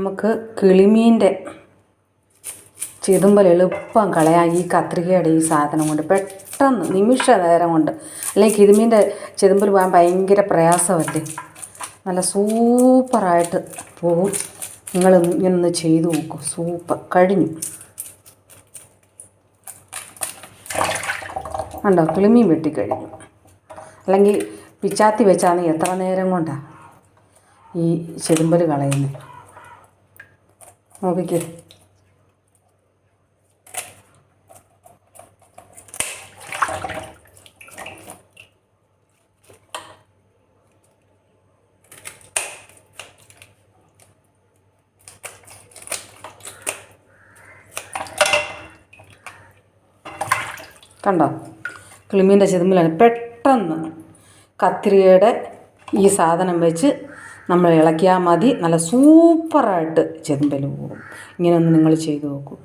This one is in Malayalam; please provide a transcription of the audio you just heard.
നമുക്ക് കിളിമീൻ്റെ ചെതുമ്പൽ എളുപ്പം കളയാൻ ഈ കത്രികയുടെ ഈ സാധനം കൊണ്ട് പെട്ടെന്ന് നിമിഷ നേരം കൊണ്ട്. അല്ലെങ്കിൽ കിളിമീൻ്റെ ചെതുമ്പൽ പോകാൻ ഭയങ്കര പ്രയാസമല്ലേ. നല്ല സൂപ്പറായിട്ട് പോവും. നിങ്ങൾ ഇങ്ങനൊന്ന് ചെയ്ത് നോക്കൂ. സൂപ്പർ. കഴിഞ്ഞു. ഉണ്ടോ, കിളിമീൻ വെട്ടിക്കഴിഞ്ഞു. അല്ലെങ്കിൽ പിച്ചാത്തി വെച്ചാണെങ്കിൽ എത്ര നേരം കൊണ്ടാണ് ഈ ചെതുമ്പൽ കളയുന്നത്. നോക്കിക്കേ. കണ്ടോ, കിളിമീൻ്റെ ചെതുമ്പലാണ്. പെട്ടെന്ന് കത്രികയുടെ ഈ സാധനം വെച്ച് നമ്മൾ ഇളക്കിയാൽ മതി. നല്ല സൂപ്പറായിട്ട് ചെതുമ്പൽ പോകും. ഇങ്ങനെയൊന്ന് നിങ്ങൾ ചെയ്ത് നോക്കൂ.